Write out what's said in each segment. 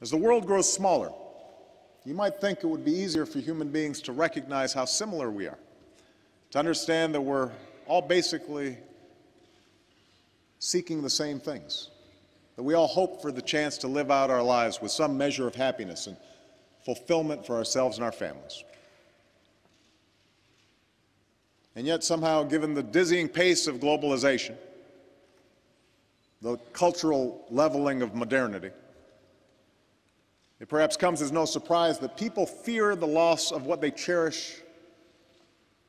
As the world grows smaller, you might think it would be easier for human beings to recognize how similar we are, to understand that we're all basically seeking the same things, that we all hope for the chance to live out our lives with some measure of happiness and fulfillment for ourselves and our families. And yet somehow, given the dizzying pace of globalization, the cultural leveling of modernity, it perhaps comes as no surprise that people fear the loss of what they cherish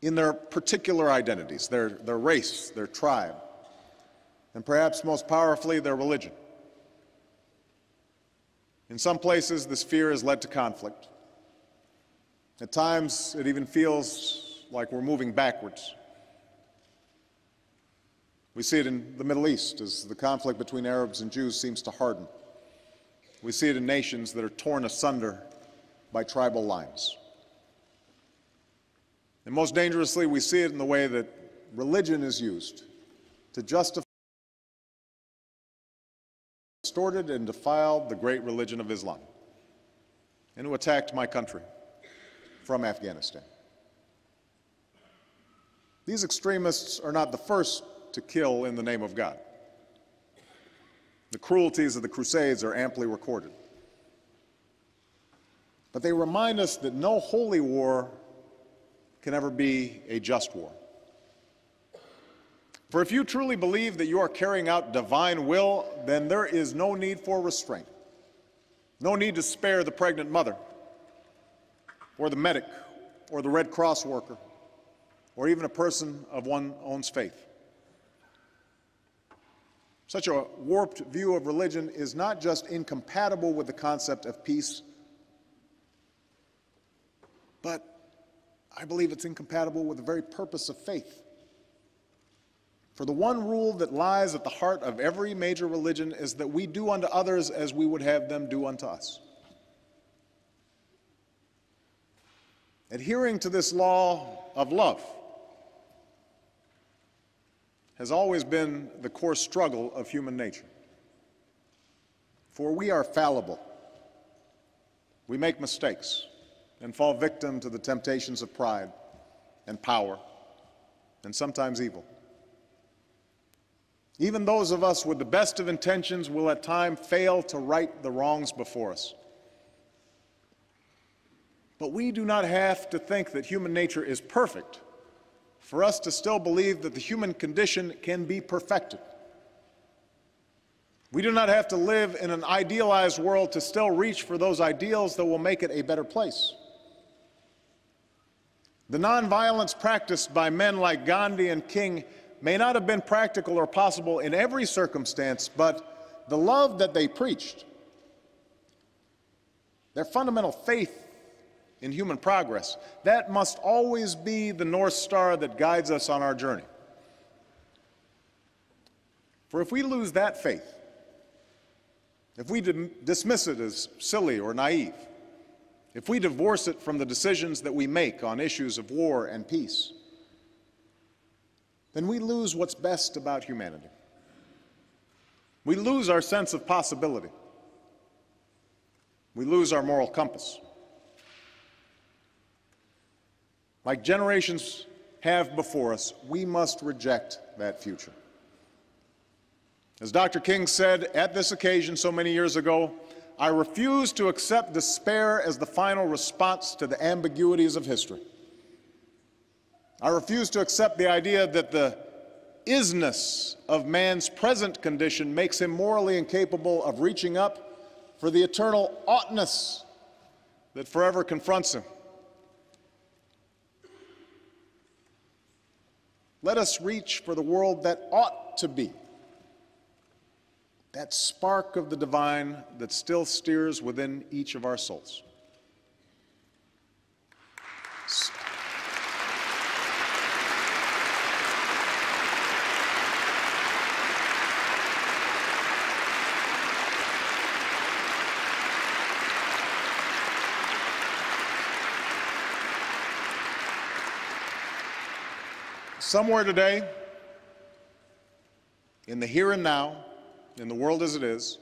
in their particular identities, their race, their tribe, and perhaps most powerfully, their religion. In some places, this fear has led to conflict. At times, it even feels like we're moving backwards. We see it in the Middle East as the conflict between Arabs and Jews seems to harden. We see it in nations that are torn asunder by tribal lines. And most dangerously, we see it in the way that religion is used to justify distorted and defiled the great religion of Islam, and who attacked my country from Afghanistan. These extremists are not the first to kill in the name of God. The cruelties of the Crusades are amply recorded. But they remind us that no holy war can ever be a just war. For if you truly believe that you are carrying out divine will, then there is no need for restraint, no need to spare the pregnant mother, or the medic, or the Red Cross worker, or even a person of one's own faith. Such a warped view of religion is not just incompatible with the concept of peace, but I believe it's incompatible with the very purpose of faith. For the one rule that lies at the heart of every major religion is that we do unto others as we would have them do unto us. Adhering to this law of love has always been the core struggle of human nature. For we are fallible. We make mistakes and fall victim to the temptations of pride and power and sometimes evil. Even those of us with the best of intentions will at times fail to right the wrongs before us. But we do not have to think that human nature is perfect for us to still believe that the human condition can be perfected. We do not have to live in an idealized world to still reach for those ideals that will make it a better place. The nonviolence practiced by men like Gandhi and King may not have been practical or possible in every circumstance, but the love that they preached, their fundamental faith in human progress, that must always be the North Star that guides us on our journey. For if we lose that faith, if we dismiss it as silly or naive, if we divorce it from the decisions that we make on issues of war and peace, then we lose what's best about humanity. We lose our sense of possibility. We lose our moral compass. Like generations have before us, we must reject that future. As Dr. King said at this occasion so many years ago, I refuse to accept despair as the final response to the ambiguities of history. I refuse to accept the idea that the isness of man's present condition makes him morally incapable of reaching up for the eternal oughtness that forever confronts him. Let us reach for the world that ought to be, that spark of the divine that still steers within each of our souls. Somewhere today, in the here and now, in the world as it is,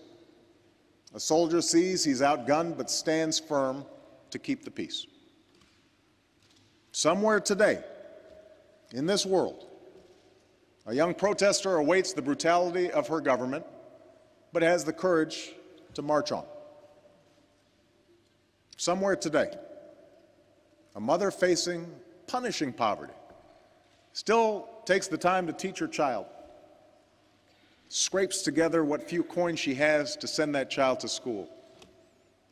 A soldier sees he's outgunned but stands firm to keep the peace. Somewhere today, in this world, a young protester awaits the brutality of her government, but has the courage to march on. Somewhere today, a mother facing punishing poverty still takes the time to teach her child, scrapes together what few coins she has to send that child to school,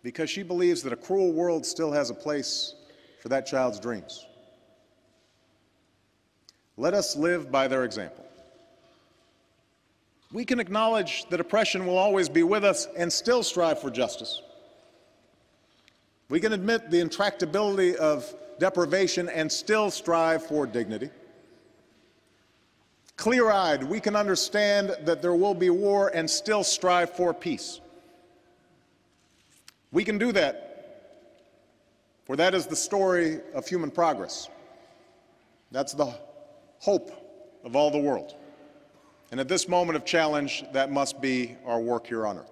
because she believes that a cruel world still has a place for that child's dreams. Let us live by their example. We can acknowledge that oppression will always be with us and still strive for justice. We can admit the intractability of deprivation and still strive for dignity. Clear-eyed, we can understand that there will be war and still strive for peace. We can do that, for that is the story of human progress. That's the hope of all the world. And at this moment of challenge, that must be our work here on earth.